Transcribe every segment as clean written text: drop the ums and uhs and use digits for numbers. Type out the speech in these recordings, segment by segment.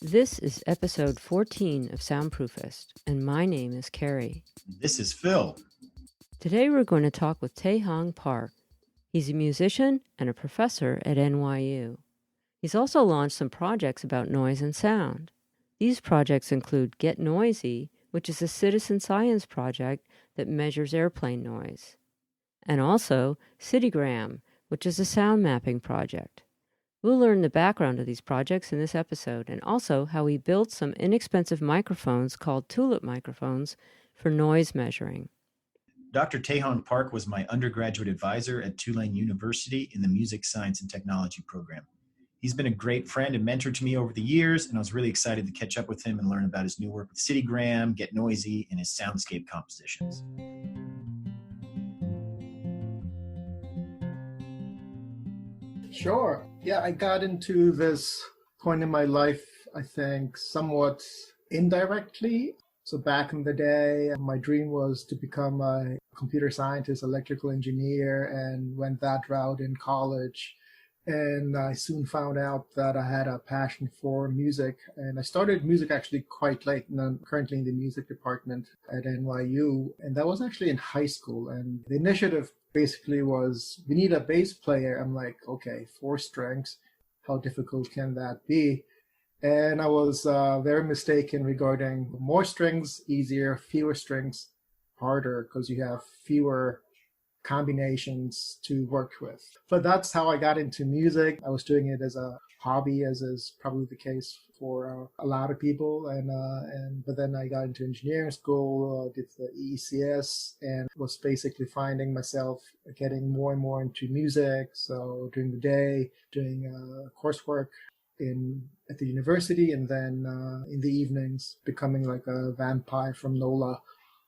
This is episode 14 of Soundproofist, and my name is Cary. This is Phill. Today we're going to talk with Tae Hong Park. He's a musician and a professor at NYU. He's also launched some projects about noise and sound. These projects include Get Noisy, which is a citizen science project that measures airplane noise, and also Citygram, which is a sound mapping project. We'll learn the background of these projects in this episode, and also how he built some inexpensive microphones called tulip microphones for noise measuring. Dr. Tae Hong Park was my undergraduate advisor at Tulane University in the Music, Science, and Technology program. He's been a great friend and mentor to me over the years, and I was really excited to catch up with him and learn about his new work with Citygram, Get Noisy, and his soundscape compositions. Sure. Yeah, I got into this point in my life, I think, somewhat indirectly. So back in the day, my dream was to become a computer scientist, electrical engineer, and went that route in college. And I soon found out that I had a passion for music. And I started music actually quite late, and I'm currently in the music department at NYU. And that was actually in high school. And the initiative basically was, we need a bass player. I'm like, okay, 4 strings. How difficult can that be? And I was very mistaken regarding more strings, easier, fewer strings, harder, because you have fewer combinations to work with. But that's how I got into music. I was doing it as a hobby, as is probably the case for a lot of people. But then I got into engineering school, did the EECS, and was basically finding myself getting more and more into music. So during the day, doing coursework at the university, and then in the evenings, becoming like a vampire from NOLA,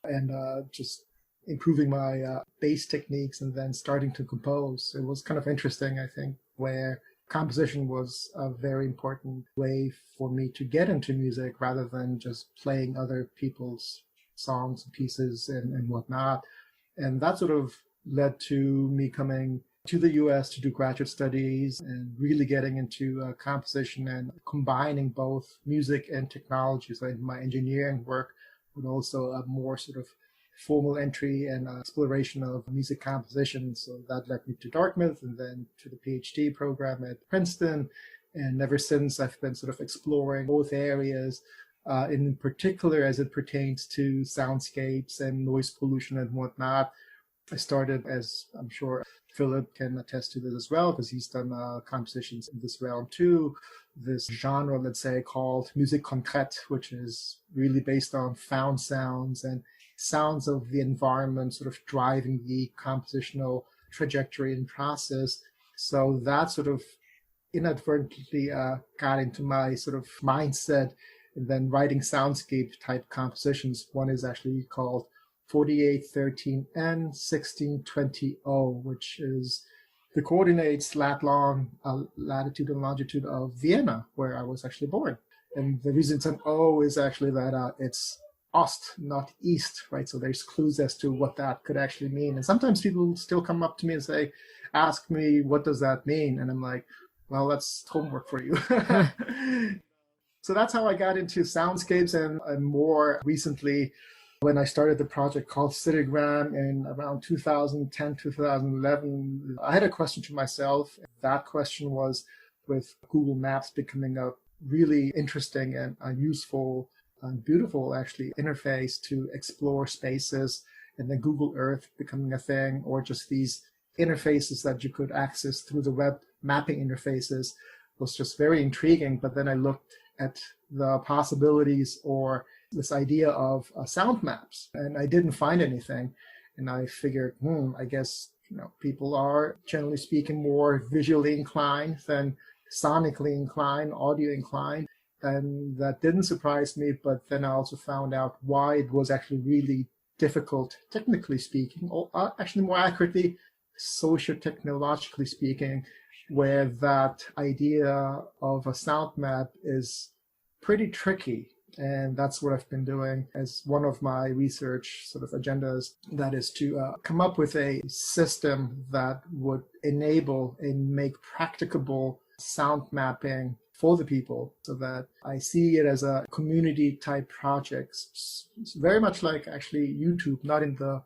and just improving my bass techniques, and then starting to compose. It was kind of interesting, I think, where composition was a very important way for me to get into music rather than just playing other people's songs and pieces and whatnot. And that sort of led to me coming to the US to do graduate studies and really getting into composition and combining both music and technology. So in my engineering work, but also a more sort of formal entry and exploration of music composition. So that led me to Dartmouth and then to the PhD program at Princeton. And ever since, I've been sort of exploring both areas, in particular as it pertains to soundscapes and noise pollution and whatnot. I started, as I'm sure Philip can attest to this as well, because he's done compositions in this realm too. This genre, let's say, called musique concrète, which is really based on found sounds and sounds of the environment sort of driving the compositional trajectory and process. So that sort of inadvertently got into my sort of mindset, and then writing soundscape type compositions. One is actually called 4813N 1620O, which is the coordinates lat-long, latitude and longitude of Vienna, where I was actually born. And the reason it's an O is actually that it's Ost, not East, right? So there's clues as to what that could actually mean. And sometimes people still come up to me and ask me, what does that mean? And I'm like, well, that's homework for you. So that's how I got into soundscapes, and more recently, when I started the project called Citygram in around 2010, 2011, I had a question to myself. That question was, with Google Maps becoming a really interesting and useful and beautiful, actually, interface to explore spaces, and then Google Earth becoming a thing, or just these interfaces that you could access through the web mapping interfaces, was just very intriguing. But then I looked at the possibilities or this idea of sound maps, and I didn't find anything. And I figured, I guess people are generally speaking more visually inclined than sonically inclined, audio inclined. And that didn't surprise me, but then I also found out why it was actually really difficult, technically speaking, or actually more accurately, socio-technologically speaking, where that idea of a sound map is pretty tricky. And that's what I've been doing as one of my research sort of agendas. That is to come up with a system that would enable and make practicable sound mapping for the people, so that I see it as a community type project. It's very much like actually YouTube, not in the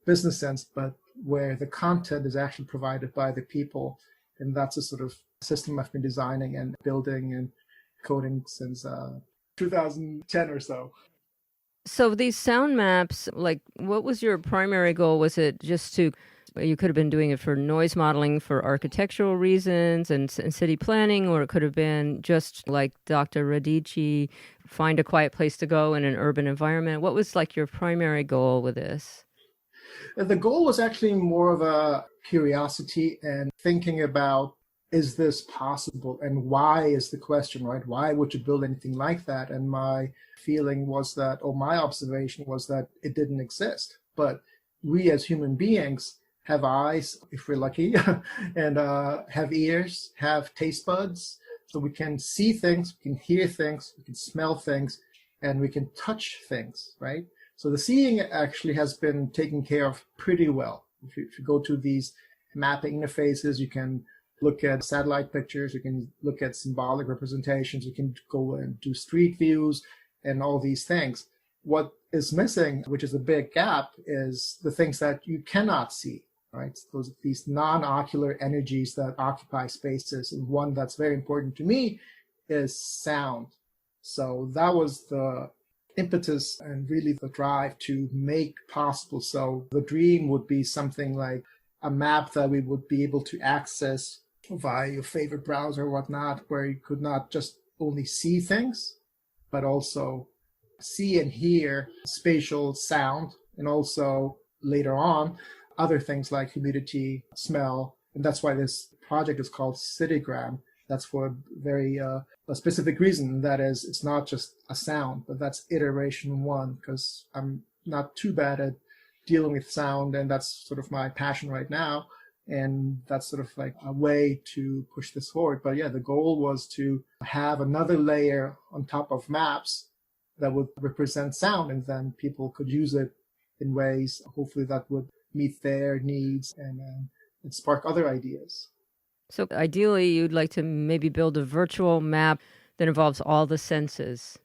business sense, but where the content is actually provided by the people. And that's a sort of system I've been designing and building and coding since 2010 or so. So these sound maps, like, what was your primary goal? Was it just to, you could have been doing it for noise modeling for architectural reasons and city planning, or it could have been just like Dr. Radici, find a quiet place to go in an urban environment. What was like your primary goal with this? The goal was actually more of a curiosity and thinking about, is this possible? And why is the question, right? Why would you build anything like that? And my feeling was that, or my observation was that it didn't exist. But we as human beings have eyes, if we're lucky, and have ears, have taste buds. So we can see things, we can hear things, we can smell things, and we can touch things, right? So the seeing actually has been taken care of pretty well. If you go to these mapping interfaces, you can look at satellite pictures, you can look at symbolic representations, you can go and do street views and all these things. What is missing, which is a big gap, is the things that you cannot see, right? These non-ocular energies that occupy spaces. And one that's very important to me is sound. So that was the impetus and really the drive to make possible. So the dream would be something like a map that we would be able to access via your favorite browser or whatnot, where you could not just only see things, but also see and hear spatial sound, and also later on other things like humidity, smell. And that's why this project is called Citygram. That's for a very a specific reason. That is, it's not just a sound, but that's iteration one, because I'm not too bad at dealing with sound, and that's sort of my passion right now. And that's sort of like a way to push this forward. But yeah, the goal was to have another layer on top of maps that would represent sound, and then people could use it in ways, hopefully, that would meet their needs and spark other ideas. So ideally, you'd like to maybe build a virtual map that involves all the senses,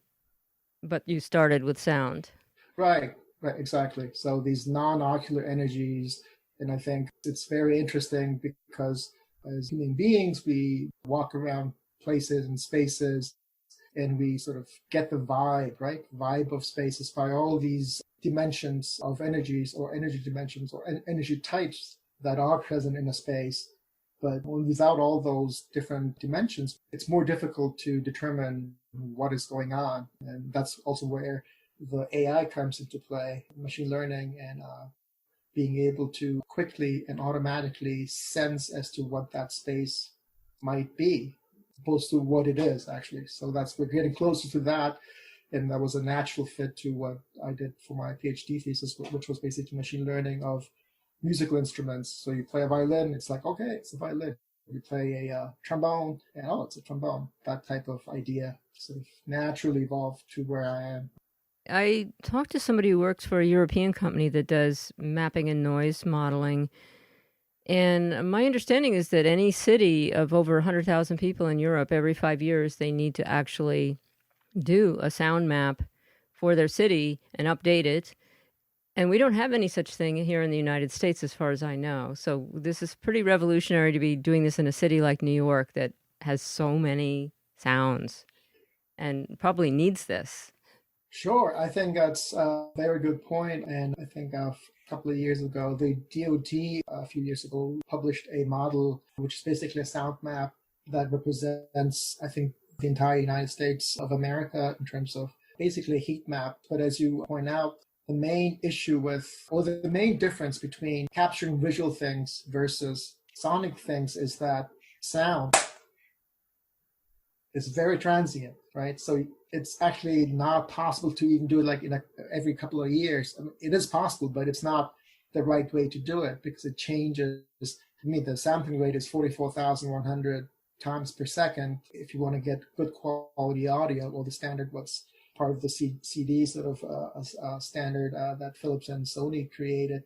but you started with sound. Right, exactly. So these non-ocular energies, and I think it's very interesting because as human beings, we walk around places and spaces and we sort of get the vibe, right? Vibe of spaces by all these dimensions of energies or energy dimensions or energy types that are present in a space. But without all those different dimensions, it's more difficult to determine what is going on. And that's also where the AI comes into play, machine learning, and being able to quickly and automatically sense as to what that space might be, opposed to what it is, actually. So we're getting closer to that. And that was a natural fit to what I did for my PhD thesis, which was basically machine learning of musical instruments. So you play a violin, it's like, okay, it's a violin. You play a trombone, and oh, it's a trombone. That type of idea sort of naturally evolved to where I am. I talked to somebody who works for a European company that does mapping and noise modeling. And my understanding is that any city of over 100,000 people in Europe, every 5 years, they need to actually do a sound map for their city and update it. And we don't have any such thing here in the United States, as far as I know. So this is pretty revolutionary to be doing this in a city like New York that has so many sounds and probably needs this. Sure. I think that's a very good point. And I think a couple of years ago, the DoD, a few years ago, published a model, which is basically a sound map that represents, I think, the entire United States of America in terms of basically a heat map. But as you point out, the main issue the main difference between capturing visual things versus sonic things is that sound is very transient, right? So it's actually not possible to even do it like every couple of years. I mean, it is possible, but it's not the right way to do it because it changes. To me, the sampling rate is 44,100 times per second. If you want to get good quality audio, well, the standard was part of the CD sort of standard that Philips and Sony created.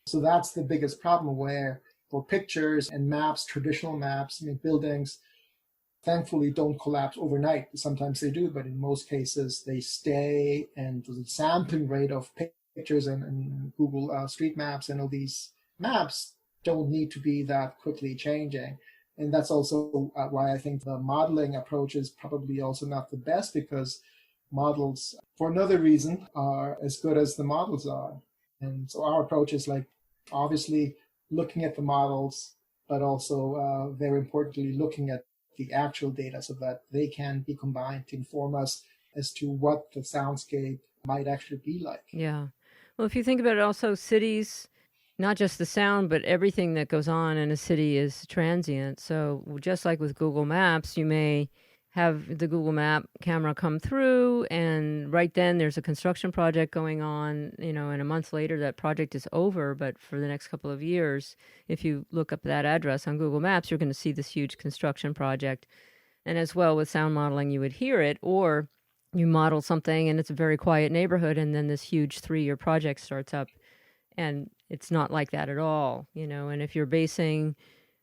So that's the biggest problem, where for pictures and maps, traditional maps, I mean, buildings thankfully don't collapse overnight. Sometimes they do, but in most cases they stay, and the sampling rate of pictures and Google Street Maps and all these maps don't need to be that quickly changing. And that's also why I think the modeling approach is probably also not the best, because models, for another reason, are as good as the models are. And so our approach is like, obviously looking at the models, but also very importantly, looking at the actual data so that they can be combined to inform us as to what the soundscape might actually be like. Yeah. Well, if you think about it, also cities, not just the sound, but everything that goes on in a city is transient. So just like with Google Maps, you may have the Google Map camera come through, and right then there's a construction project going on, and a month later that project is over. But for the next couple of years, if you look up that address on Google Maps, you're going to see this huge construction project. And as well with sound modeling, you would hear it, or you model something and it's a very quiet neighborhood, and then this huge 3-year project starts up. And it's not like that at all, and if you're basing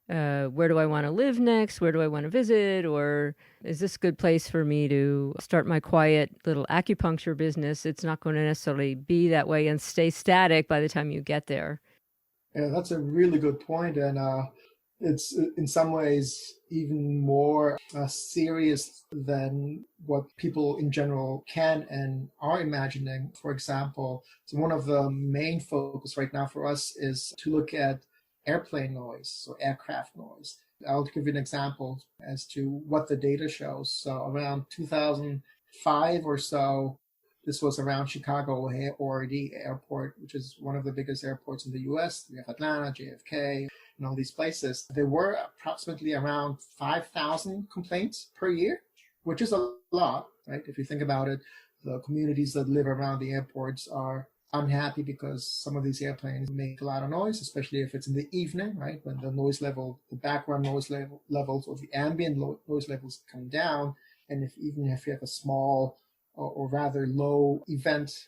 where do I want to live next? Where do I want to visit? Or is this a good place for me to start my quiet little acupuncture business? It's not going to necessarily be that way and stay static by the time you get there. Yeah, that's a really good point. And it's in some ways even more serious than what people in general can and are imagining. For example, so one of the main focus right now for us is to look at airplane noise or aircraft noise. I'll give you an example as to what the data shows. So around 2005 or so, this was around Chicago ORD Airport, which is one of the biggest airports in the US. We have Atlanta, JFK, and all these places. There were approximately around 5,000 complaints per year, which is a lot, right? If you think about it, the communities that live around the airports are unhappy because some of these airplanes make a lot of noise, especially if it's in the evening, right? When the noise level, the background noise levels or the ambient noise levels come down. And even if you have a small or rather low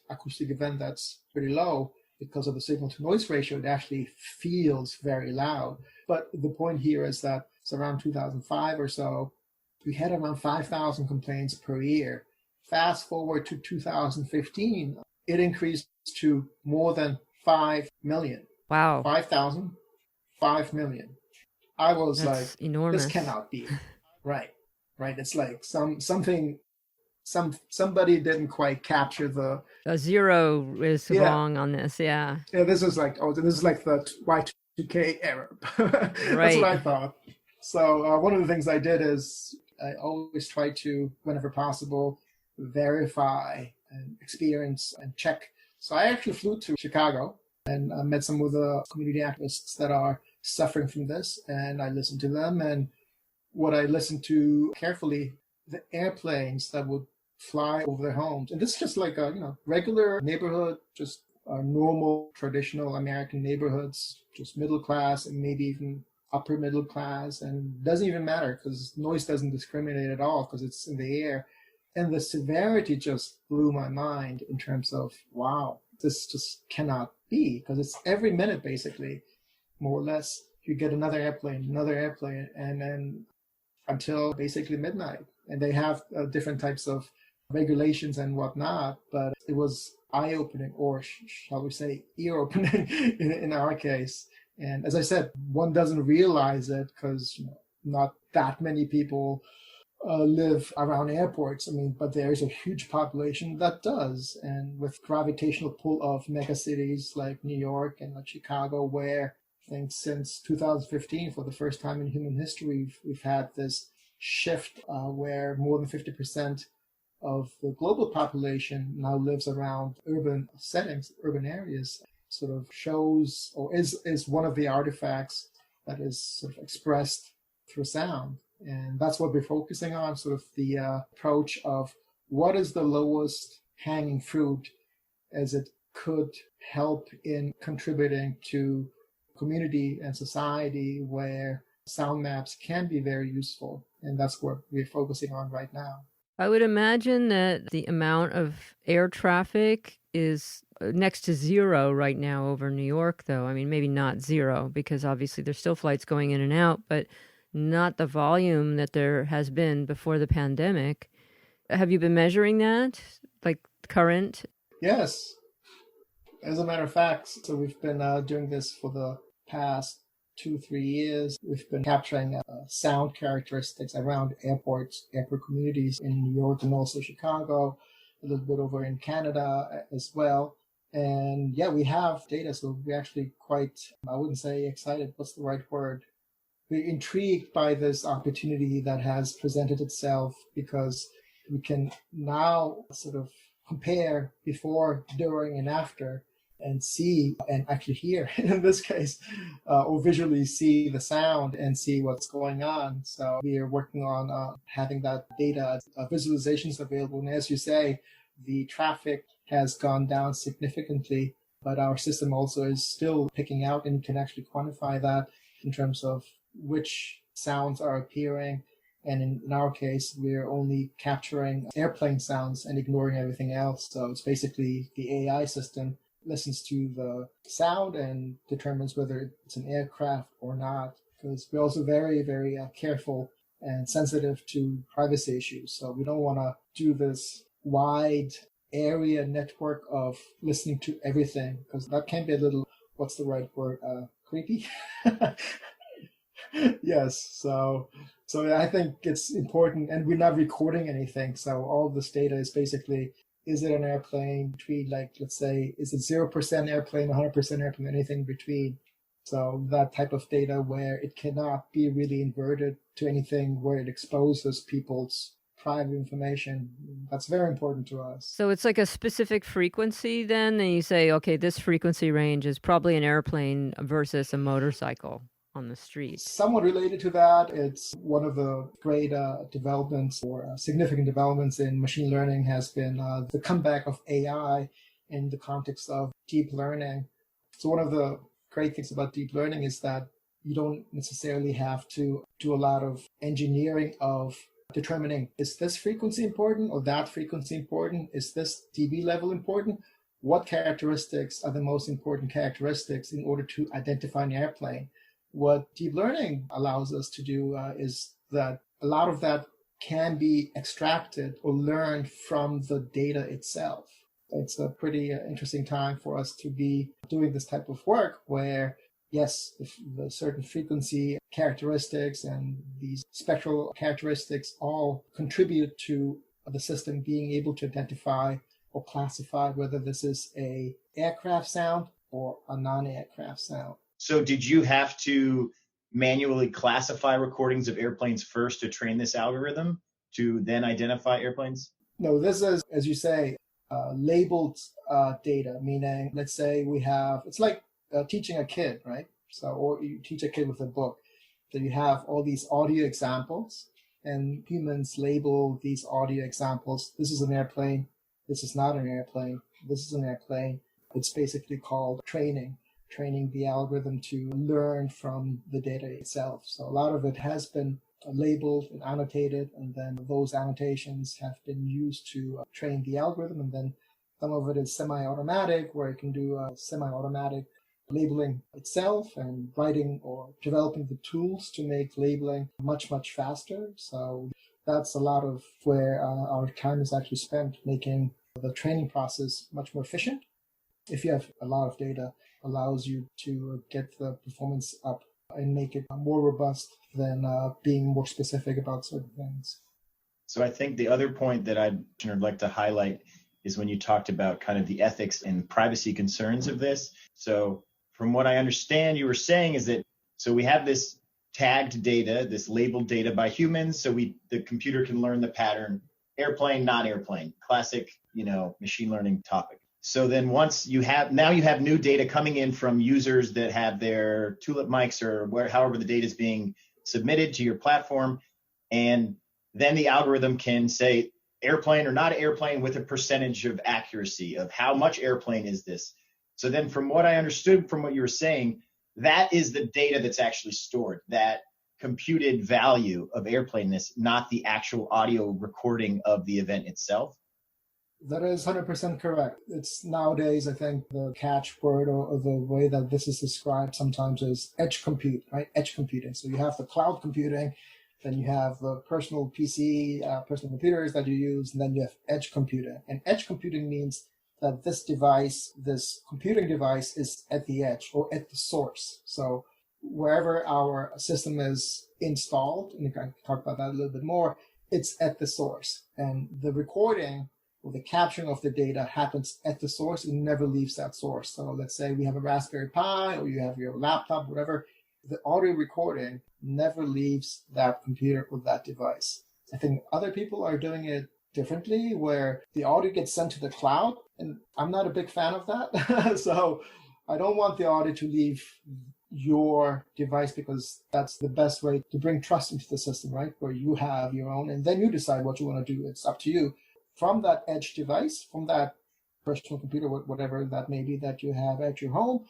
acoustic event that's pretty low, because of the signal to noise ratio, it actually feels very loud. But the point here is that it's around 2005 or so, we had around 5,000 complaints per year. Fast forward to 2015, it increased to more than 5 million. Wow. 5,000, 5 million. I was That's like, enormous. This cannot be. Right. It's like somebody didn't quite capture the... A zero is wrong on this, yeah. Yeah, this is like the Y2K error. That's Right. what I thought. So one of the things I did is I always try to, whenever possible, verify and experience and check. So I actually flew to Chicago and met some of the community activists that are suffering from this, and I listened to them. And what I listened to carefully, the airplanes that would fly over their homes. And this is just like a regular neighborhood, just normal, traditional American neighborhoods, just middle class and maybe even upper middle class. And it doesn't even matter because noise doesn't discriminate at all because it's in the air. And the severity just blew my mind in terms of, wow, this just cannot be, because it's every minute basically, more or less, you get another airplane, and then until basically midnight. And they have different types of regulations and whatnot, but it was eye-opening, or shall we say ear-opening in our case. And as I said, one doesn't realize it because not that many people live around airports. But there's a huge population that does. And with gravitational pull of megacities like New York and like Chicago, where I think since 2015, for the first time in human history, we've had this shift where more than 50% of the global population now lives around urban settings, urban areas, sort of shows or is one of the artifacts that is sort of expressed through sound. And that's what we're focusing on, sort of the approach of what is the lowest hanging fruit as it could help in contributing to community and society where sound maps can be very useful. And that's what we're focusing on right now. I would imagine that the amount of air traffic is next to zero right now over New York, though. I mean, maybe not zero, because obviously there's still flights going in and out, but not the volume that there has been before the pandemic. Have you been measuring that, like current? Yes, as a matter of fact, so we've been doing this for the past 2, 3 years. We've been capturing sound characteristics around airports, airport communities in New York and also Chicago, a little bit over in Canada as well. And yeah, we have data, so we're actually quite, I wouldn't say excited, what's the right word? We're intrigued by this opportunity that has presented itself because we can now sort of compare before, during, and after and see and actually hear, in this case, or visually see the sound and see what's going on. So we are working on having that data visualizations available. And as you say, the traffic has gone down significantly, but our system also is still picking out, and you can actually quantify that in terms of which sounds are appearing. And in our case, we're only capturing airplane sounds and ignoring everything else. So it's basically the AI system listens to the sound and determines whether it's an aircraft or not. Because we're also very, very careful and sensitive to privacy issues. So we don't want to do this wide area network of listening to everything, because that can be a little, what's the right word, creepy? Yes, so I think it's important, and we're not recording anything. So all this data is basically, is it an airplane between, like, let's say, is it 0% airplane, 100% airplane, anything between? So that type of data where it cannot be really inverted to anything where it exposes people's private information, that's very important to us. So it's like a specific frequency then, and you say, okay, this frequency range is probably an airplane versus a motorcycle on the street. Somewhat related to that, it's one of the great developments or significant developments in machine learning has been the comeback of AI in the context of deep learning. So one of the great things about deep learning is that you don't necessarily have to do a lot of engineering of determining, is this frequency important or that frequency important? Is this dB level important? What characteristics are the most important characteristics in order to identify an airplane? What deep learning allows us to do is that a lot of that can be extracted or learned from the data itself. It's a pretty interesting time for us to be doing this type of work where, yes, the certain frequency characteristics and these spectral characteristics all contribute to the system being able to identify or classify whether this is a aircraft sound or a non-aircraft sound. So did you have to manually classify recordings of airplanes first to train this algorithm to then identify airplanes? No, this is, as you say, labeled data, meaning, let's say we have, it's like teaching a kid, right? So, or you teach a kid with a book. So you have all these audio examples, and humans label these audio examples. This is an airplane. This is not an airplane. This is an airplane. It's basically called training the algorithm to learn from the data itself. So a lot of it has been labeled and annotated, and then those annotations have been used to train the algorithm. And then some of it is semi-automatic, where it can do semi-automatic labeling itself and writing or developing the tools to make labeling much, much faster. So that's a lot of where our time is actually spent, making the training process much more efficient. If you have a lot of data, allows you to get the performance up and make it more robust than being more specific about certain things. So I think the other point that I'd like to highlight is when you talked about kind of the ethics and privacy concerns of this. So from what I understand, you were saying is that, so we have this tagged data, this labeled data by humans, so the computer can learn the pattern, airplane, not airplane, classic, machine learning topic. So then once you have new data coming in from users that have their tulip mics or however the data is being submitted to your platform, and then the algorithm can say airplane or not airplane with a percentage of accuracy of how much airplane is this. So then from what I understood from what you were saying, that is the data that's actually stored, that computed value of airplaneness, not the actual audio recording of the event itself? That is 100% correct. It's nowadays, I think, the catchword or the way that this is described sometimes is edge compute, right? Edge computing. So you have the cloud computing, then you have the personal PC, personal computers that you use, and then you have edge computing. And edge computing means that this device, this computing device, is at the edge or at the source. So wherever our system is installed, and we can talk about that a little bit more, it's at the source. And the recording or the capturing of the data happens at the source and never leaves that source. So let's say we have a Raspberry Pi or you have your laptop, whatever, the audio recording never leaves that computer or that device. I think other people are doing it differently, where the audio gets sent to the cloud, and I'm not a big fan of that. So I don't want the audio to leave your device, because that's the best way to bring trust into the system, right? Where you have your own, and then you decide what you want to do. It's up to you. From that edge device, from that personal computer, whatever that may be that you have at your home,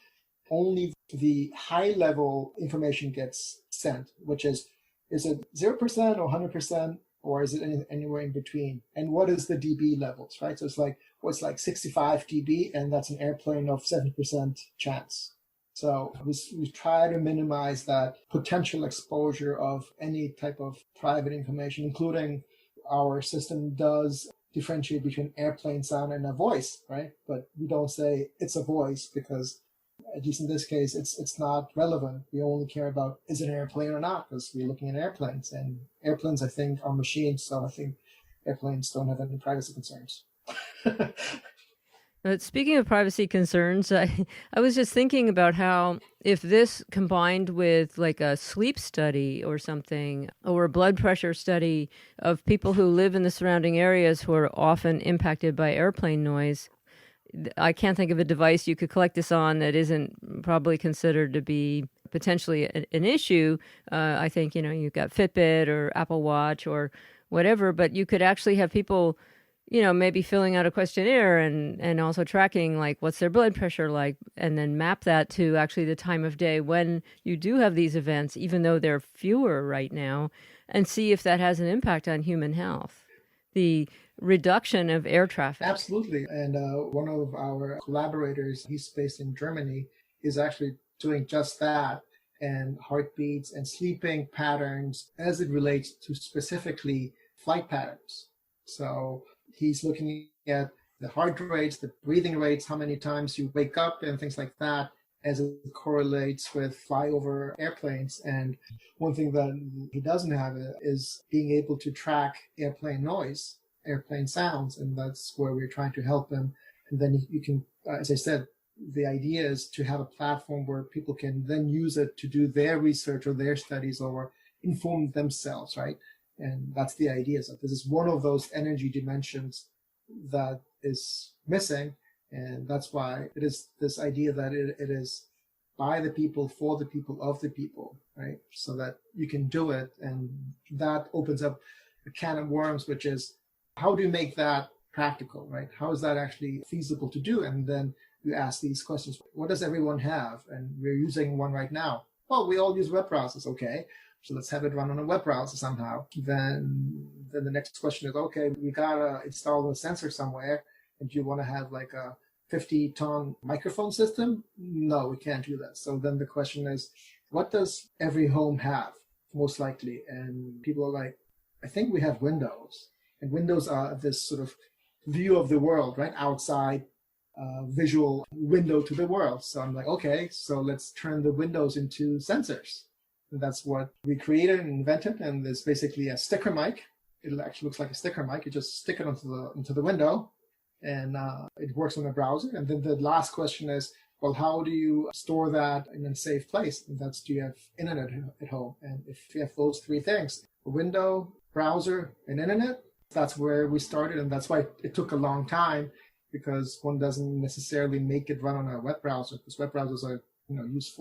only the high level information gets sent, which is it 0% or 100%, or is it anywhere in between? And what is the dB levels, right? So it's like, what's like 65 dB, and that's an airplane of 70% chance. So we try to minimize that potential exposure of any type of private information, including our system does differentiate between airplane sound and a voice, right? But we don't say it's a voice, because at least in this case, it's not relevant. We only care about, is it an airplane or not, because we're looking at airplanes. And airplanes, I think, are machines, so I think airplanes don't have any privacy concerns. Speaking of privacy concerns, I was just thinking about how if this combined with like a sleep study or something, or a blood pressure study of people who live in the surrounding areas who are often impacted by airplane noise, I can't think of a device you could collect this on that isn't probably considered to be potentially an issue. I think, you've got Fitbit or Apple Watch or whatever, but you could actually have people maybe filling out a questionnaire and also tracking like what's their blood pressure like, and then map that to actually the time of day when you do have these events, even though they're fewer right now, and see if that has an impact on human health. The reduction of air traffic. Absolutely. And one of our collaborators, he's based in Germany, is actually doing just that, and heartbeats and sleeping patterns as it relates to specifically flight patterns. So he's looking at the heart rates, the breathing rates, how many times you wake up and things like that, as it correlates with flyover airplanes. And one thing that he doesn't have is being able to track airplane noise, airplane sounds, and that's where we're trying to help him. And then you can, as I said, the idea is to have a platform where people can then use it to do their research or their studies or inform themselves, right? And that's the idea. So this is one of those energy dimensions that is missing. And that's why it is this idea that it is by the people, for the people, of the people, right? So that you can do it. And that opens up a can of worms, which is, how do you make that practical, right? How is that actually feasible to do? And then you ask these questions. What does everyone have? And we're using one right now. Well, we all use web browsers. Okay. So let's have it run on a web browser somehow. Then the next question is, okay, we got to install a sensor somewhere. And do you want to have like a 50-ton microphone system? No, we can't do that. So then the question is, what does every home have, most likely? And people are like, I think we have windows. And windows are this sort of view of the world, right? Outside, visual window to the world. So I'm like, okay, so let's turn the windows into sensors. And that's what we created and invented. And there's basically a sticker mic. It actually looks like a sticker mic. You just stick it into the window, and it works on a browser. And then the last question is, well, how do you store that in a safe place? And that's, do you have internet at home? And if you have those three things, a window, browser, and internet, that's where we started. And that's why it took a long time, because one doesn't necessarily make it run on a web browser, because web browsers are used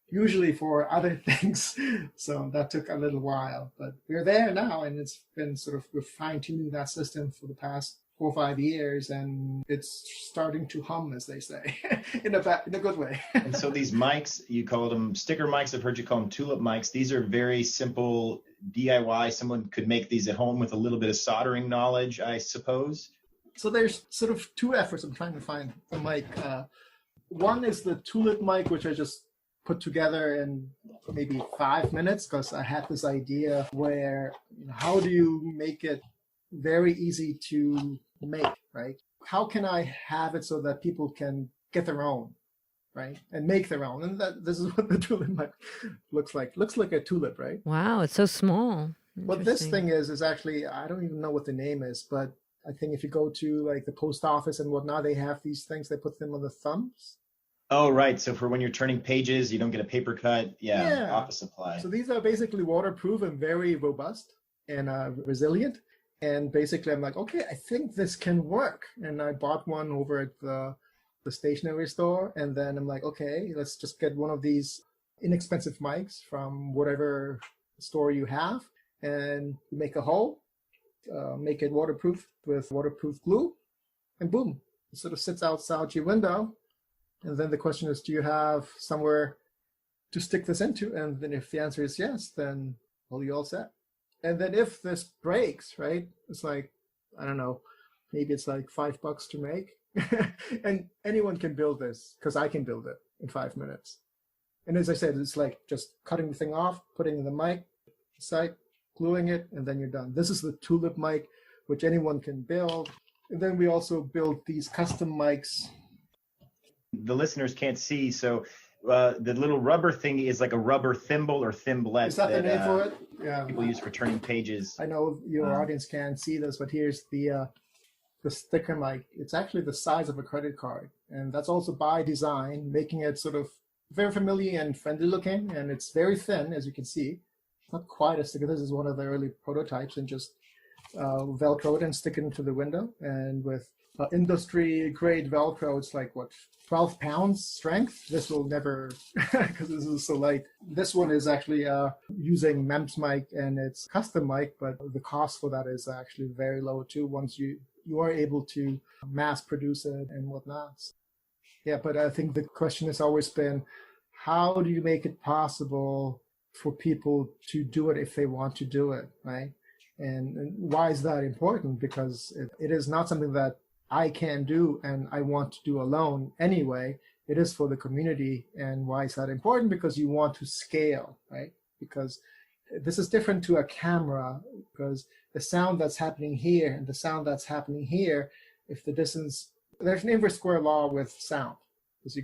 usually for other things. So that took a little while, but we're there now, and it's been we're fine-tuning that system for the past 4 or 5 years, and it's starting to hum, as they say, in a good way. And so these mics, you call them sticker mics. I've heard you call them tulip mics. These are very simple DIY. Someone could make these at home with a little bit of soldering knowledge, I suppose. So there's sort of two efforts. I'm trying to find the mic. One is the tulip mic, which I just put together in maybe 5 minutes, because I had this idea where, how do you make it very easy to make, right? How can I have it so that people can get their own, right? And make their own. And this is what the tulip mic looks like. Looks like a tulip, right? Wow, it's so small. What this thing is actually, I don't even know what the name is, but I think if you go to like the post office and whatnot, they have these things, they put them on the thumbs. Oh, right. So for when you're turning pages, you don't get a paper cut. Yeah. Office supply. So these are basically waterproof and very robust and resilient. And basically I'm like, okay, I think this can work. And I bought one over at the stationery store. And then I'm like, okay, let's just get one of these inexpensive mics from whatever store you have, and make a hole, make it waterproof with waterproof glue, and boom, it sort of sits outside your window. And then the question is, do you have somewhere to stick this into? And then if the answer is yes, then well, you're all set. And then if this breaks, right, it's like, I don't know, maybe it's like $5 to make. And anyone can build this, because I can build it in 5 minutes. And as I said, it's like just cutting the thing off, putting in the mic, side, gluing it, and then you're done. This is the tulip mic, which anyone can build. And then we also build these custom mics. The listeners can't see, so the little rubber thing is like a rubber thimble or thimblet. Is that the name for it? Yeah. People use for turning pages. I know your audience can't see this, but here's the sticker mic. It's actually the size of a credit card, and that's also by design, making it sort of very familiar and friendly looking, and it's very thin, as you can see. It's not quite a sticker. This is one of the early prototypes, and just Velcro it and stick it into the window. And with industry grade Velcro, it's like, what, 12 pounds strength? This will never, because this is so light. This one is actually using MEMS mic, and it's custom mic, but the cost for that is actually very low too, once you are able to mass produce it and whatnot. Yeah, but I think the question has always been, how do you make it possible for people to do it if they want to do it, right? And why is that important? Because it is not something that I can do and I want to do alone anyway. It is for the community. And why is that important? Because you want to scale, right? Because this is different to a camera, because the sound that's happening here and the sound that's happening here, if the distance, there's an inverse square law with sound. Because you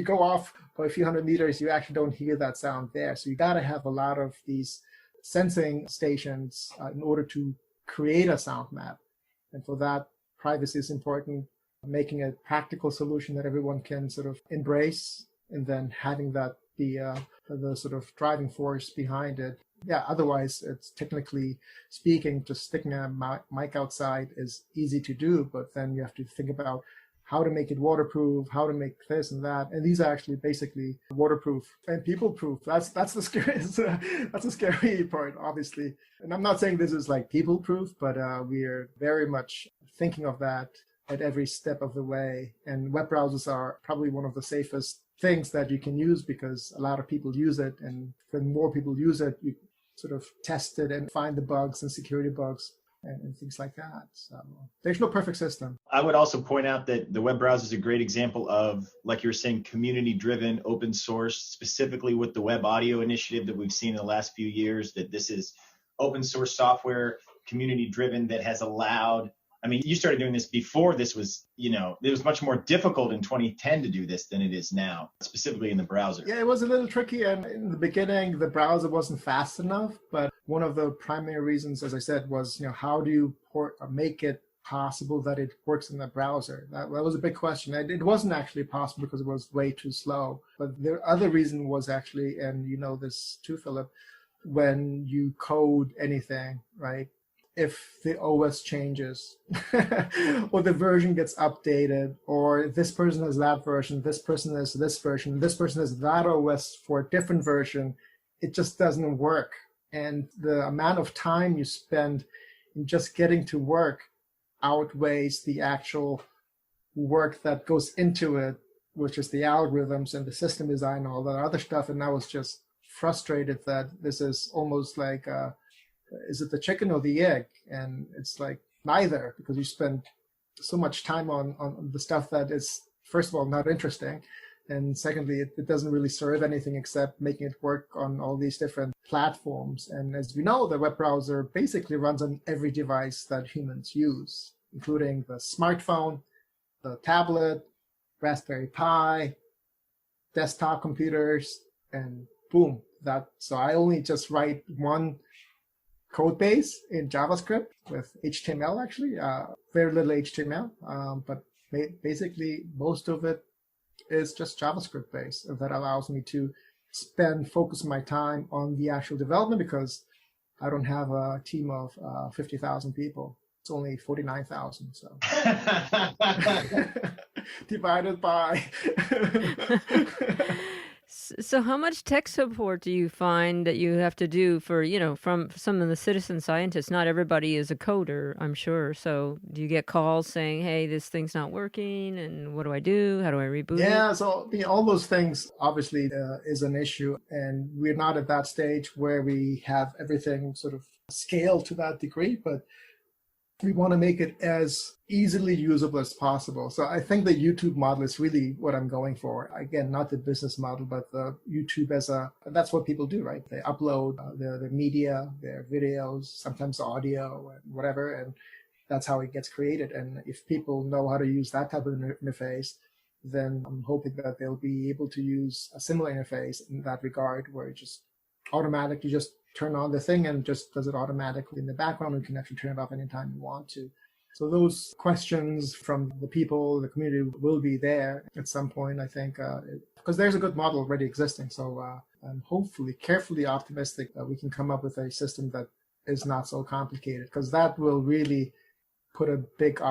go off by a few hundred meters, you actually don't hear that sound there. So you got to have a lot of these sensing stations in order to create a sound map. And for that, privacy is important, making a practical solution that everyone can sort of embrace, and then having that be the sort of driving force behind it. Yeah, otherwise, it's technically speaking, just sticking a mic outside is easy to do, but then you have to think about how to make it waterproof, how to make this and that. And these are actually basically waterproof and people-proof. That's the scariest, that's the scary part, obviously. And I'm not saying this is like people-proof, but we are very much thinking of that at every step of the way. And web browsers are probably one of the safest things that you can use, because a lot of people use it. And when more people use it, you sort of test it and find the bugs and security bugs and things like that. So there's no perfect system. I would also point out that the web browser is a great example of, like you were saying, community-driven open source, specifically with the web audio initiative that we've seen in the last few years, that this is open source software, community-driven, that has allowed, I mean, you started doing this before this was, it was much more difficult in 2010 to do this than it is now, specifically in the browser. Yeah, it was a little tricky. And in the beginning, the browser wasn't fast enough. But one of the primary reasons, as I said, was, how do you make it possible that it works in the browser? That was a big question. And it wasn't actually possible because it was way too slow. But the other reason was actually, and you know this too, Philip, when you code anything, right? If the OS changes or the version gets updated, or this person has that version, this person has this version, this person has that OS for a different version, it just doesn't work. And the amount of time you spend in just getting to work outweighs the actual work that goes into it, which is the algorithms and the system design and all that other stuff. And I was just frustrated that this is almost like, is it the chicken or the egg? And it's like neither, because you spend so much time on the stuff that is, first of all, not interesting. And secondly, it doesn't really serve anything except making it work on all these different platforms. And as we know, the web browser basically runs on every device that humans use, including the smartphone, the tablet, Raspberry Pi, desktop computers, and boom, so I only just write one code base in JavaScript with HTML, actually, very little HTML, but basically most of it is just JavaScript based. And that allows me to focus my time on the actual development, because I don't have a team of 50,000 people. It's only 49,000, so divided by. So how much tech support do you find that you have to do for, from some of the citizen scientists? Not everybody is a coder, I'm sure. So do you get calls saying, hey, this thing's not working, and what do I do? How do I reboot it? Yeah, so all those things obviously is an issue, and we're not at that stage where we have everything sort of scaled to that degree, but we want to make it as easily usable as possible. So I think the YouTube model is really what I'm going for. Again, not the business model, but the YouTube that's what people do, right? They upload their media, their videos, sometimes audio and whatever, and that's how it gets created. And if people know how to use that type of interface, then I'm hoping that they'll be able to use a similar interface in that regard, where it just automatically just turn on the thing and just does it automatically in the background. You can actually turn it off anytime you want to. So those questions from the people, the community will be there at some point, I think, because there's a good model already existing. So I'm hopefully carefully optimistic that we can come up with a system that is not so complicated, because that will really put a big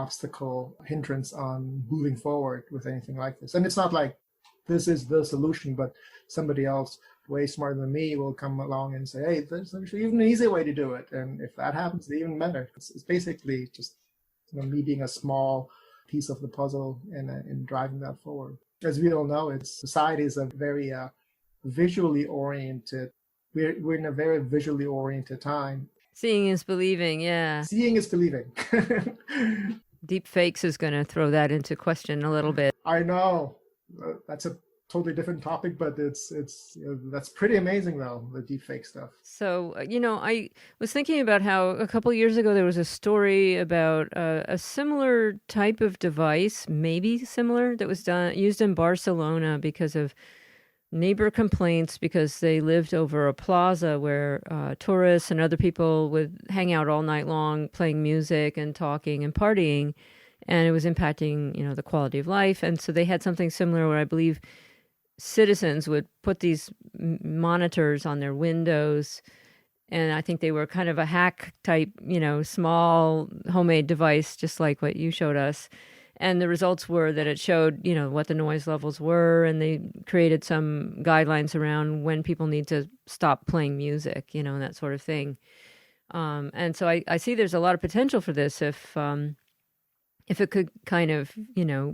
hindrance on moving forward with anything like this. And it's not like this is the solution, but somebody else way smarter than me will come along and say, hey, there's even an easy way to do it. And if that happens, even better. It's basically just me being a small piece of the puzzle and driving that forward. As we all know, society is a very visually oriented. We're in a very visually oriented time. Seeing is believing, yeah. Seeing is believing. Deep fakes is going to throw that into question a little bit. I know. That's a totally different topic, but it's that's pretty amazing though, the deep fake stuff. So I was thinking about how a couple years ago there was a story about a similar type of device, maybe similar, that was used in Barcelona because of neighbor complaints, because they lived over a plaza where tourists and other people would hang out all night long playing music and talking and partying, and it was impacting the quality of life. And so they had something similar where I believe citizens would put these monitors on their windows, and I think they were kind of a hack type, small homemade device, just like what you showed us. And the results were that it showed, what the noise levels were, and they created some guidelines around when people need to stop playing music, and that sort of thing. And so I see there's a lot of potential for this if it could kind of,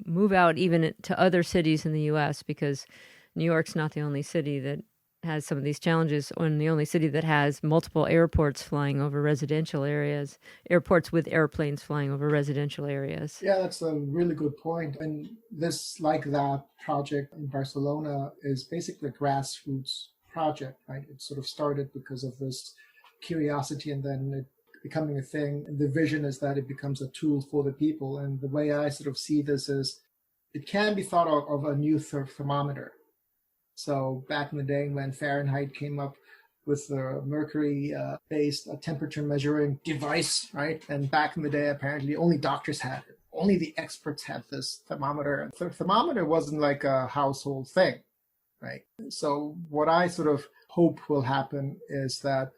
move out even to other cities in the U.S., because New York's not the only city that has some of these challenges, and the only city that has multiple airports flying over residential areas, airports with airplanes flying over residential areas. Yeah, that's a really good point. And this, like that project in Barcelona, is basically a grassroots project, right? It sort of started because of this curiosity, and then it becoming a thing. And the vision is that it becomes a tool for the people. And the way I sort of see this is it can be thought of a new thermometer. So back in the day when Fahrenheit came up with the mercury-based temperature measuring device, right? And back in the day, apparently only doctors had it. Only the experts had this thermometer. The thermometer wasn't like a household thing, right? So what I sort of hope will happen is that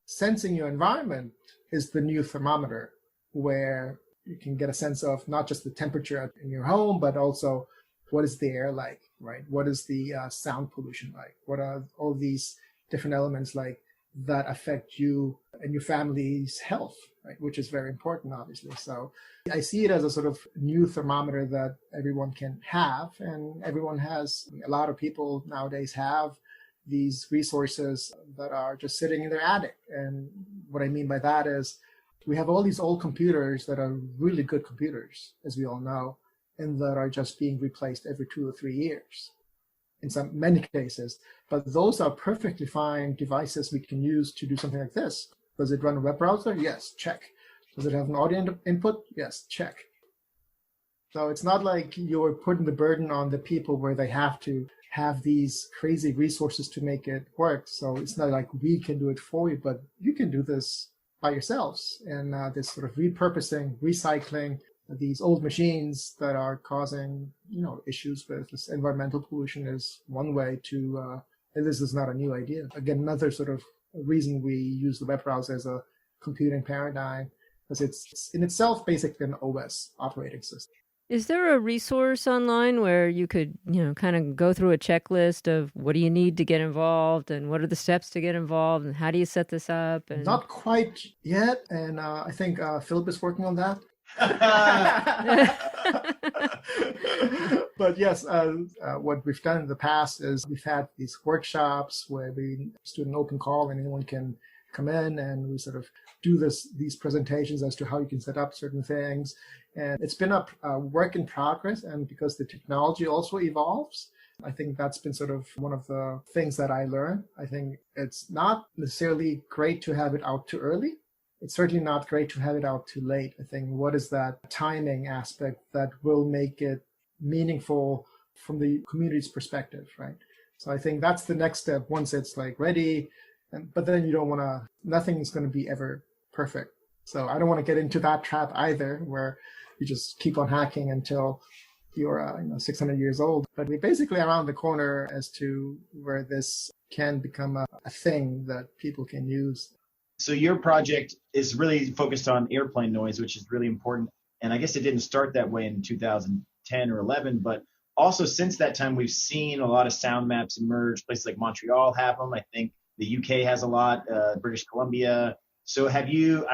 sensing your environment is the new thermometer, where you can get a sense of not just the temperature in your home, but also what is the air like, right? What is the sound pollution like? What are all these different elements like that affect you and your family's health, right? Which is very important, obviously. So I see it as a sort of new thermometer that everyone can have, and everyone has. A lot of people nowadays have these resources that are just sitting in their attic. And what I mean by that is we have all these old computers that are really good computers, as we all know, and that are just being replaced every 2 or 3 years in many cases. But those are perfectly fine devices we can use to do something like this. Does it run a web browser? Yes, check. Does it have an audio input? Yes, check. So it's not like you're putting the burden on the people where they have to have these crazy resources to make it work. So it's not like we can do it for you, but you can do this by yourselves. And this sort of repurposing, recycling these old machines that are causing, issues with this environmental pollution is one way to, and this is not a new idea. Again, another sort of reason we use the web browser as a computing paradigm, because it's in itself basically an OS operating system. Is there a resource online where you could, kind of go through a checklist of what do you need to get involved and what are the steps to get involved and how do you set this up? And... Not quite yet. And I think Phill is working on that. But yes, what we've done in the past is we've had these workshops where we just do an open call and anyone can come in and we sort of do these presentations as to how you can set up certain things. And it's been a work in progress. And because the technology also evolves, I think that's been sort of one of the things that I learned. I think it's not necessarily great to have it out too early. It's certainly not great to have it out too late. I think what is that timing aspect that will make it meaningful from the community's perspective, right? So I think that's the next step once it's like ready. But then you don't want to, nothing's going to be ever perfect. So I don't want to get into that trap either, where you just keep on hacking until you're 600 years old. But we're basically around the corner as to where this can become a thing that people can use. So your project is really focused on airplane noise, which is really important. And I guess it didn't start that way in 2010 or 11, but also since that time, we've seen a lot of sound maps emerge. Places like Montreal have them. I think the UK has a lot, British Columbia. So have you,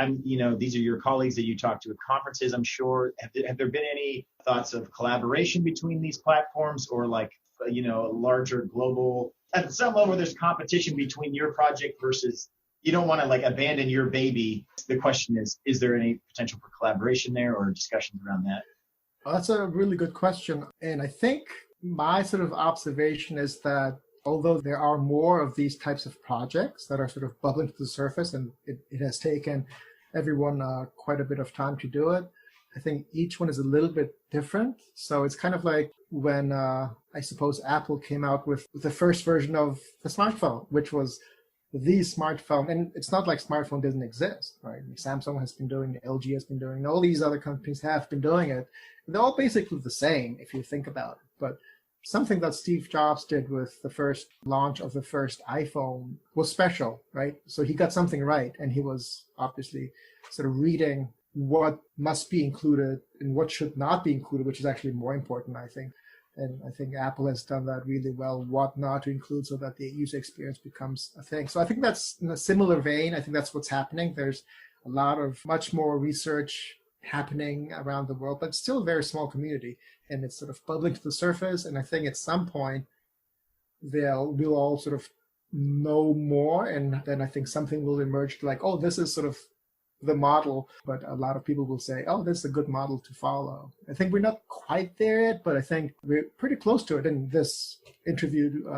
these are your colleagues that you talk to at conferences, I'm sure. Have there been any thoughts of collaboration between these platforms or a larger global, at some level there's competition between your project versus, you don't want to abandon your baby. The question is there any potential for collaboration there or discussions around that? Well, that's a really good question. And I think my sort of observation is that although there are more of these types of projects that are sort of bubbling to the surface, and it has taken everyone quite a bit of time to do it, I think each one is a little bit different. So it's kind of like when I suppose Apple came out with the first version of the smartphone, which was the smartphone. And it's not like smartphone doesn't exist, right? Samsung has been doing it, LG has been doing it, all these other companies have been doing it. They're all basically the same if you think about it. But something that Steve Jobs did with the first launch of the first iPhone was special, right? So he got something right, and he was obviously sort of reading what must be included and what should not be included, which is actually more important, I think. And I think Apple has done that really well, what not to include so that the user experience becomes a thing. So I think that's in a similar vein. I think that's what's happening. There's a lot of much more research happening around the world, but still a very small community. And it's sort of bubbling to the surface. And I think at some point, we'll all sort of know more. And then I think something will emerge like, oh, this is sort of the model. But a lot of people will say, oh, this is a good model to follow. I think we're not quite there yet, but I think we're pretty close to it. And this interview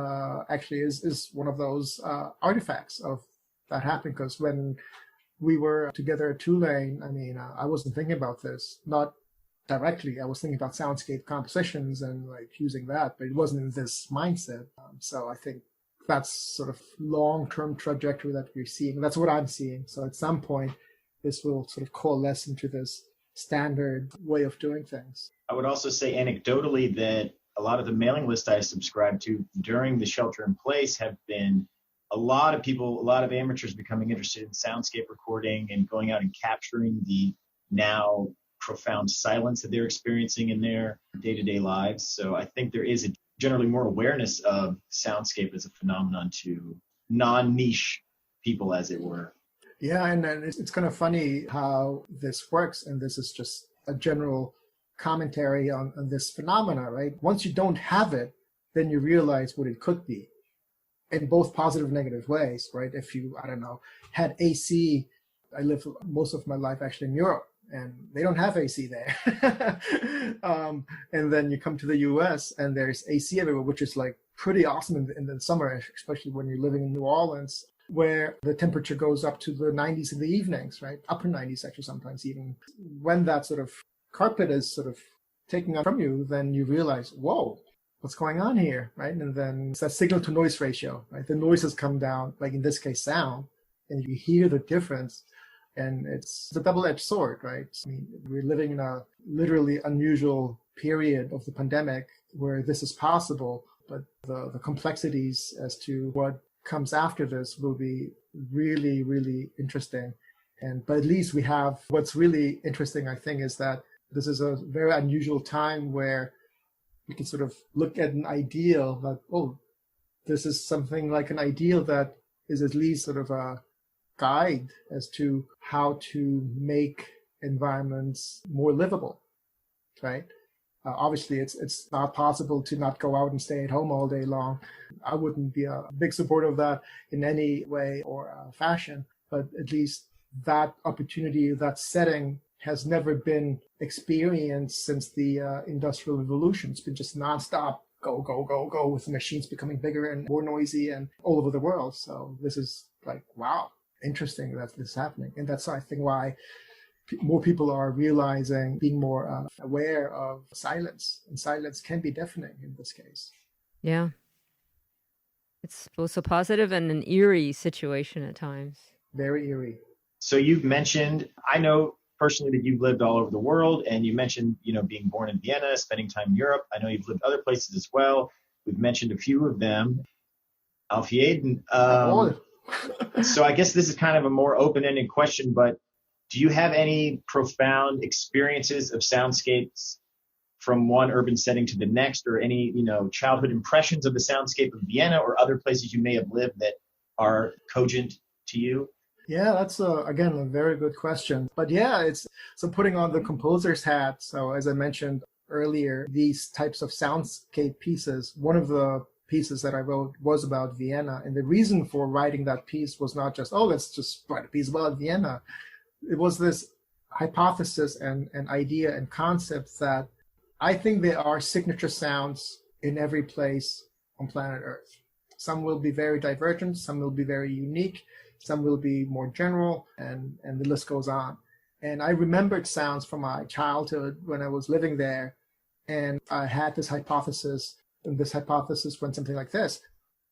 actually is one of those artifacts of that happening. Because when we were together at Tulane, I wasn't thinking about this, not directly. I was thinking about soundscape compositions and using that, but it wasn't in this mindset. So I think that's sort of long-term trajectory that we're seeing. That's what I'm seeing. So at some point, this will sort of coalesce into this standard way of doing things. I would also say anecdotally that a lot of the mailing list I subscribed to during the shelter in place have been a lot of people, a lot of amateurs becoming interested in soundscape recording and going out and capturing the now profound silence that they're experiencing in their day-to-day lives. So I think there is generally more awareness of soundscape as a phenomenon to non-niche people, as it were. Yeah, and then it's kind of funny how this works, and this is just a general commentary on this phenomena, right? Once you don't have it, then you realize what it could be in both positive and negative ways, right? If you, I don't know, had AC, I lived most of my life actually in Europe, and they don't have AC there. And then you come to the US and there's AC everywhere, which is like pretty awesome in the summer, especially when you're living in New Orleans, where the temperature goes up to the 90s in the evenings, right? Upper 90s actually sometimes even. When that sort of carpet is sort of taken from you, then you realize, whoa, what's going on here, right? And then it's that signal to noise ratio, right? The noise has come down, like in this case, sound, and you hear the difference. And it's a double-edged sword, right? I mean, we're living in a literally unusual period of the pandemic where this is possible, but the complexities as to what comes after this will be really, really interesting. But at least we have, what's really interesting, I think, is that this is a very unusual time where we can sort of look at an ideal that, oh, this is something like an ideal that is at least sort of a guide as to how to make environments more livable, right? Obviously, it's not possible to not go out and stay at home all day long. I wouldn't be a big supporter of that in any way or fashion, but at least that opportunity, that setting has never been experienced since the Industrial Revolution. It's been just nonstop, go, go, go, go, with the machines becoming bigger and more noisy and all over the world. So this is like, wow, interesting that this is happening. And that's, I think, why more people are realizing, being more aware of silence. And silence can be deafening in this case. Yeah. It's both a positive and an eerie situation at times. Very eerie. So you've mentioned, I know personally that you've lived all over the world, and you mentioned, being born in Vienna, spending time in Europe. I know you've lived other places as well. We've mentioned a few of them. Auf jeden. So I guess this is kind of a more open-ended question, but do you have any profound experiences of soundscapes from one urban setting to the next, or any, childhood impressions of the soundscape of Vienna or other places you may have lived that are cogent to you? Yeah, that's, again, a very good question. But yeah, it's so putting on the composer's hat. So as I mentioned earlier, these types of soundscape pieces, one of the pieces that I wrote was about Vienna. And the reason for writing that piece was not just, oh, let's just write a piece about Vienna. It was this hypothesis and idea and concept that I think there are signature sounds in every place on planet Earth. Some will be very divergent, some will be very unique, some will be more general, and the list goes on. And I remembered sounds from my childhood when I was living there, and I had this hypothesis, and this hypothesis went something like this.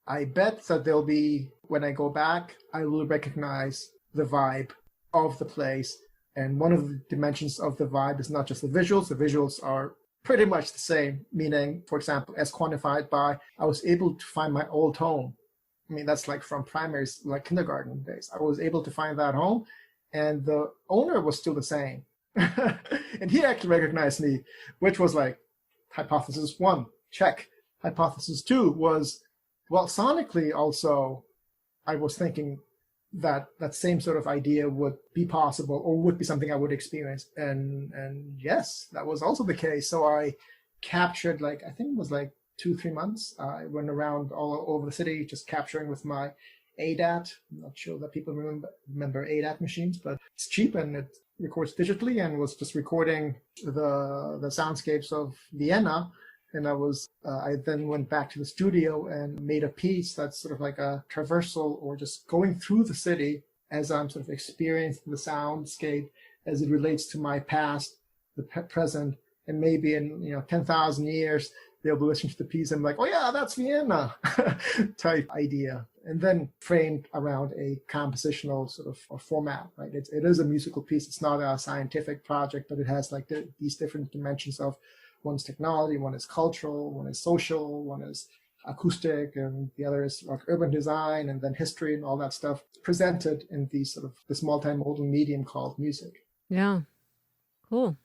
I bet that there'll be, when I go back, I will recognize the vibe of the place. And one of the dimensions of the vibe is not just the visuals. The visuals are pretty much the same, meaning, for example, as quantified by, I was able to find my old home. I mean, that's like from primary, like kindergarten days. I was able to find that home, and the owner was still the same. And he actually recognized me, which was like, hypothesis 1, check. Hypothesis 2 was, well, sonically also, I was thinking that that same sort of idea would be possible or would be something I would experience. And yes, that was also the case. So I captured, like, I think it was like 2-3 months. I went around all over the city just capturing with my ADAT. I'm not sure that people remember ADAT machines, but it's cheap and it records digitally, and was just recording the soundscapes of Vienna. And I then went back to the studio and made a piece that's sort of like a traversal, or just going through the city as I'm sort of experiencing the soundscape as it relates to my past, the present, and maybe in 10,000 years, they'll be listening to the piece and like, oh yeah, that's Vienna type idea. And then framed around a compositional sort of format, right? It is a musical piece. It's not a scientific project, but it has like these different dimensions of, one's technology, one is cultural, one is social, one is acoustic, and the other is like urban design, and then history and all that stuff presented in this multimodal medium called music. Yeah, cool.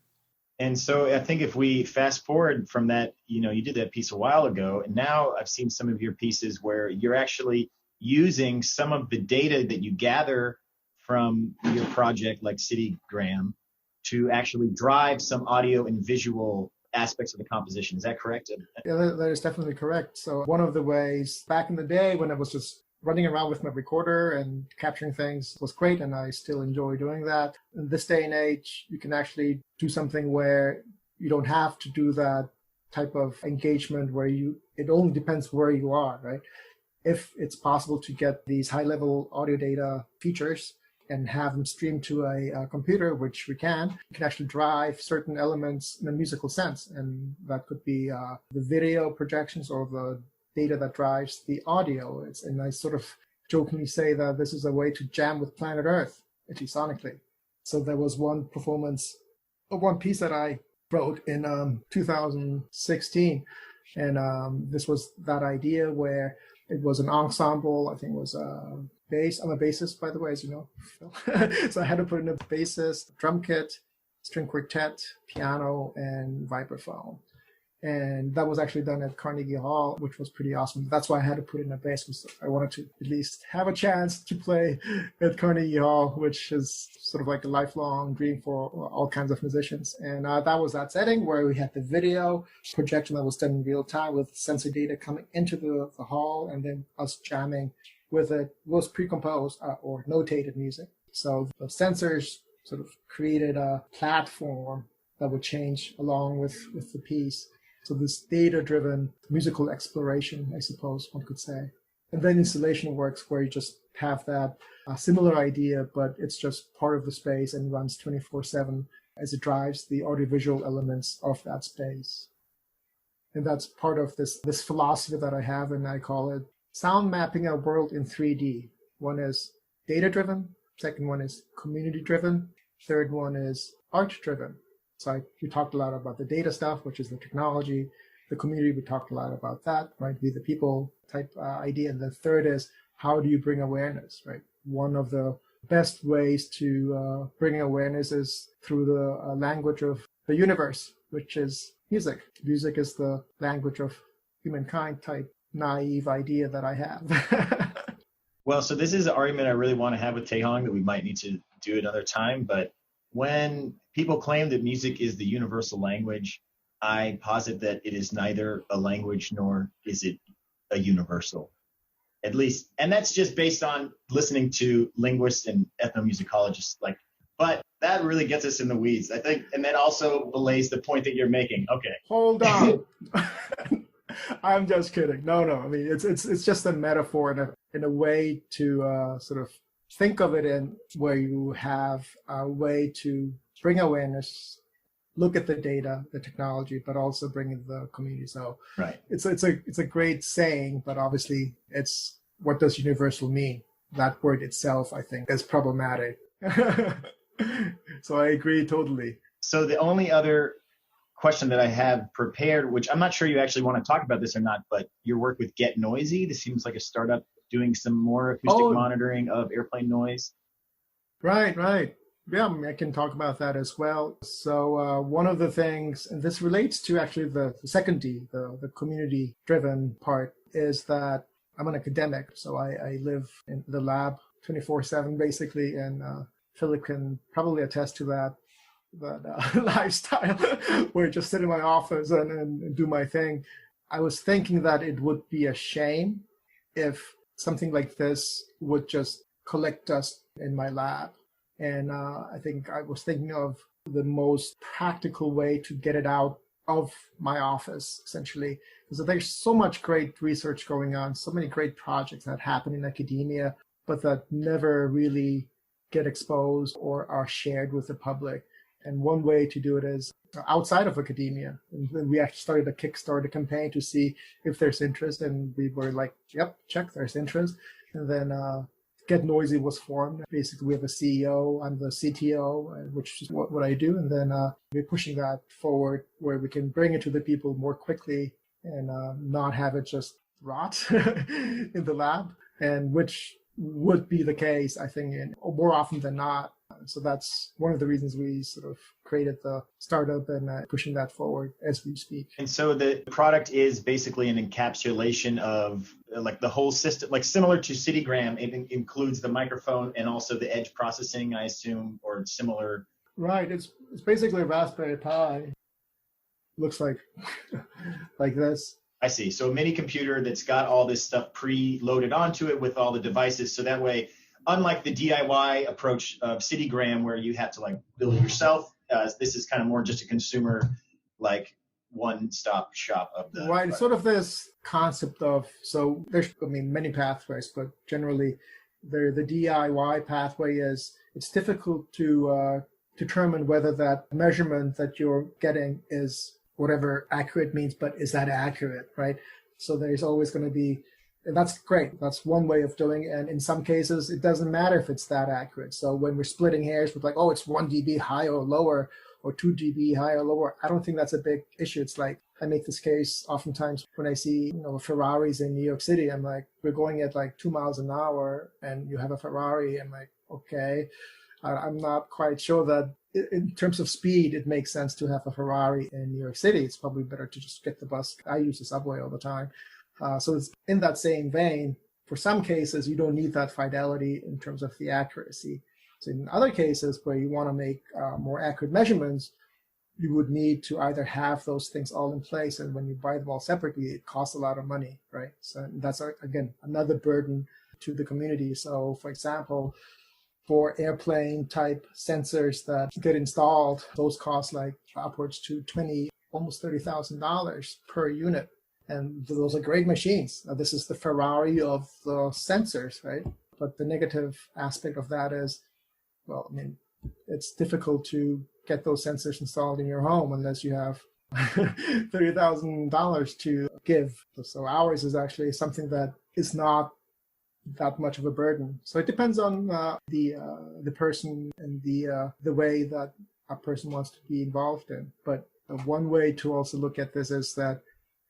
And so I think if we fast forward from that, you did that piece a while ago, and now I've seen some of your pieces where you're actually using some of the data that you gather from your project like Citygram to actually drive some audio and visual aspects of the composition. Is that correct? Yeah, that is definitely correct. So one of the ways back in the day when I was just running around with my recorder and capturing things was great, and I still enjoy doing that. In this day and age, you can actually do something where you don't have to do that type of engagement where it only depends where you are, right? If it's possible to get these high-level audio data features and have them streamed to a computer, which we can actually drive certain elements in a musical sense. And that could be the video projections or the data that drives the audio. And I sort of jokingly say that this is a way to jam with planet Earth, actually sonically. So there was one piece that I wrote in 2016. And this was that idea where it was an ensemble. I think it was bass. I'm a bassist, by the way, as you know, Phill. So I had to put in a bassist, drum kit, string quartet, piano, and vibraphone. And that was actually done at Carnegie Hall, which was pretty awesome. That's why I had to put in a bass, because I wanted to at least have a chance to play at Carnegie Hall, which is sort of like a lifelong dream for all kinds of musicians. And that was that setting where we had the video projection that was done in real time with sensor data coming into the hall, and then us jamming with it. Was pre-composed or notated music. So the sensors sort of created a platform that would change along with the piece. So this data-driven musical exploration, I suppose one could say. And then installation works where you just have that similar idea, but it's just part of the space and runs 24/7 as it drives the audiovisual elements of that space. And that's part of this philosophy that I have, and I call it sound mapping our world in 3D. One is data-driven, second one is community-driven, third one is art-driven. So we talked a lot about the data stuff, which is the technology. The community, we talked a lot about that, right? Be the people type idea. And the third is, how do you bring awareness, right? One of the best ways to bring awareness is through the language of the universe, which is music. Music is the language of humankind type naive idea that I have. Well, so this is an argument I really want to have with Tae Hong that we might need to do another time, but when people claim that music is the universal language, I posit that it is neither a language nor is it a universal, at least. And that's just based on listening to linguists and ethnomusicologists. But that really gets us in the weeds, I think. And that also belays the point that you're making. Okay. Hold on. I'm just kidding. No. I mean, it's just a metaphor in a way to sort of think of it in where you have a way to bring awareness, look at the data, the technology, but also bring in the community. So right. It's a great saying, but obviously it's what does universal mean? That word itself, I think, is problematic. So I agree totally. So the only other question that I have prepared, which I'm not sure you actually want to talk about this or not, but your work with Get Noisy, this seems like a startup doing some more acoustic monitoring of airplane noise. Right. Yeah, I can talk about that as well. So one of the things, and this relates to actually the second D, the community-driven part, is that I'm an academic. So I live in the lab 24/7 basically, and Philip can probably attest to that lifestyle where I just sit in my office and do my thing. I was thinking that it would be a shame if something like this would just collect dust in my lab. And I think I was thinking of the most practical way to get it out of my office, essentially. Because there's so much great research going on, so many great projects that happen in academia, but that never really get exposed or are shared with the public. And one way to do it is outside of academia. And then we actually started a Kickstarter campaign to see if there's interest. And we were like, yep, check, there's interest. And then Get Noisy was formed. Basically, we have a CEO, I'm the CTO, which is what I do. And then we're pushing that forward where we can bring it to the people more quickly and not have it just rot in the lab, and which would be the case, I think, more often than not. So that's one of the reasons we sort of created the startup and pushing that forward as we speak. And so the product is basically an encapsulation of like the whole system, like similar to Citygram. It includes the microphone and also the edge processing, I assume, or similar. Right. It's basically a Raspberry Pi. Looks like like this. I see. So a mini computer that's got all this stuff pre-loaded onto it with all the devices. So that way, unlike the DIY approach of Citygram, where you have to like build it yourself, this is kind of more just a consumer, like one-stop shop of the right. Sort of this concept of, so there's, many pathways, but generally the DIY pathway is, it's difficult to determine whether that measurement that you're getting is whatever accurate means, but is that accurate, right? So there's always going to be, and that's great. That's one way of doing it. And in some cases, it doesn't matter if it's that accurate. So when we're splitting hairs with like, oh, it's 1 dB higher or lower, or 2 dB higher or lower, I don't think that's a big issue. It's like, I make this case oftentimes when I see, Ferraris in New York City. I'm like, we're going at like 2 miles an hour and you have a Ferrari. I'm like, okay, I'm not quite sure that in terms of speed, it makes sense to have a Ferrari in New York City. It's probably better to just get the bus. I use the subway all the time. So it's in that same vein. For some cases, you don't need that fidelity in terms of the accuracy. So in other cases where you want to make more accurate measurements, you would need to either have those things all in place. And when you buy them all separately, it costs a lot of money, right? So that's, again, another burden to the community. So for example, for airplane type sensors that get installed, those cost like upwards to almost $30,000 per unit. And those are great machines. This is the Ferrari of the sensors, right? But the negative aspect of that is, it's difficult to get those sensors installed in your home unless you have $30,000 to give. So ours is actually something that is not that much of a burden. So it depends on the person and the way that a person wants to be involved in. But one way to also look at this is that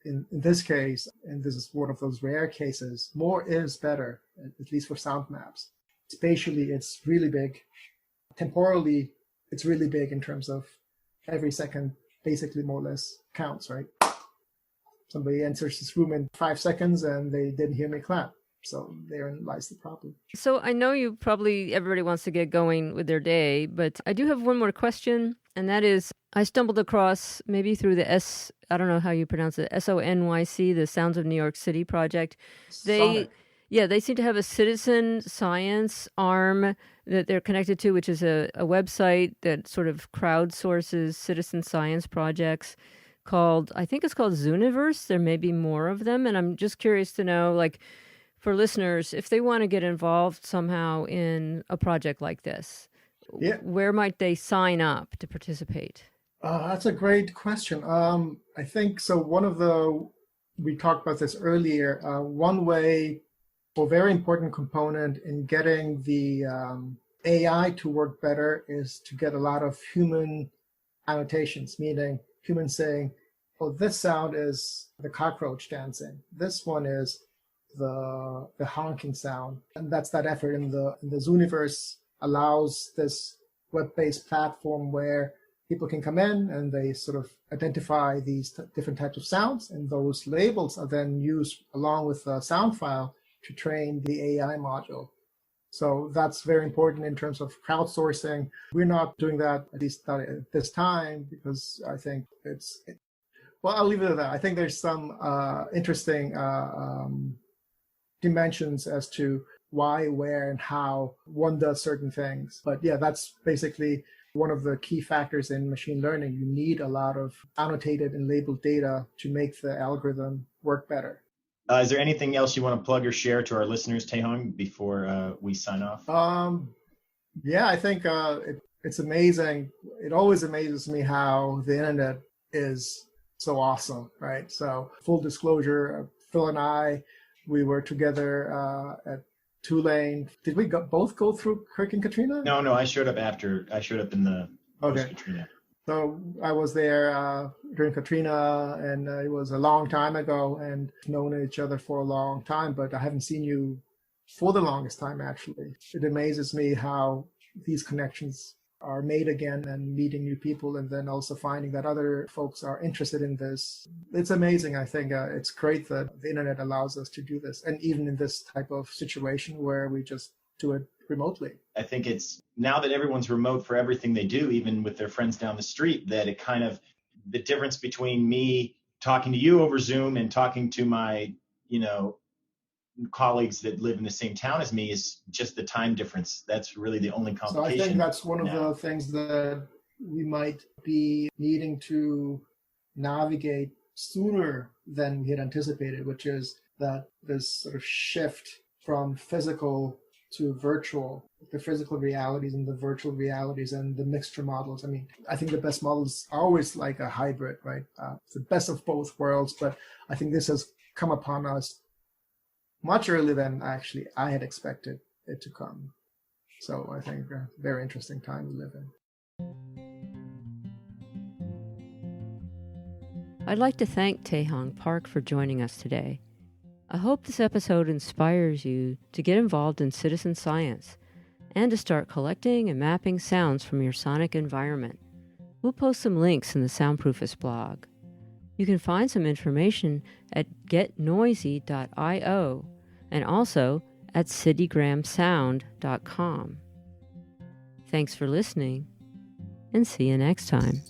in this case, and this is one of those rare cases, more is better, at least for sound maps. Spatially, it's really big. Temporally, it's really big in terms of every second basically more or less counts, right? Somebody enters this room in 5 seconds and they didn't hear me clap. So therein lies the problem. So I know everybody wants to get going with their day, but I do have one more question, and that is, I stumbled across, maybe through the I don't know how you pronounce it, SONYC, the Sounds of New York City project. They seem to have a citizen science arm that they're connected to, which is a website that sort of crowdsources citizen science projects I think it's called Zooniverse. There may be more of them, and I'm just curious to know, like, for listeners, if they want to get involved somehow in a project like this, where might they sign up to participate? That's a great question. I think so. We talked about this earlier. One way, or very important component in getting the AI to work better is to get a lot of human annotations, meaning humans saying, oh, this sound is the cockroach dancing. This one is the honking sound. And that's that effort in the Zooniverse allows this web-based platform where people can come in and they sort of identify these different types of sounds, and those labels are then used along with the sound file to train the AI module. So that's very important in terms of crowdsourcing. We're not doing that, at least not at this time, because I think I'll leave it at that. I think there's some interesting dimensions as to why, where, and how one does certain things. But yeah, that's basically one of the key factors in machine learning. You need a lot of annotated and labeled data to make the algorithm work better. Is there anything else you want to plug or share to our listeners, Tae Hong, before we sign off? Yeah, I think it's amazing. It always amazes me how the internet is so awesome, right? So full disclosure, Phill and I, we were together at Tulane. Did we both go through Hurricane Katrina? No, I showed up after. I showed up in the Katrina. So I was there during Katrina, and it was a long time ago, and known each other for a long time, but I haven't seen you for the longest time, actually. It amazes me how these connections are made again and meeting new people, and then also finding that other folks are interested in this. It's amazing. I think it's great that the internet allows us to do this. And even in this type of situation where we just do it remotely. I think it's now that everyone's remote for everything they do, even with their friends down the street, that it kind of, the difference between me talking to you over Zoom and talking to my, colleagues that live in the same town as me is just the time difference. That's really the only complication. So I think that's one of the things that we might be needing to navigate sooner than we had anticipated, which is that this sort of shift from physical to virtual, the physical realities and the virtual realities and the mixture models. I mean, I think the best models are always like a hybrid, right? It's the best of both worlds, but I think this has come upon us much earlier than actually I had expected it to come. So I think a very interesting time we live in. I'd like to thank Tae Hong Park for joining us today. I hope this episode inspires you to get involved in citizen science and to start collecting and mapping sounds from your sonic environment. We'll post some links in the Soundproofist blog. You can find some information at getnoisy.io and also at citygramsound.com. Thanks for listening, and see you next time.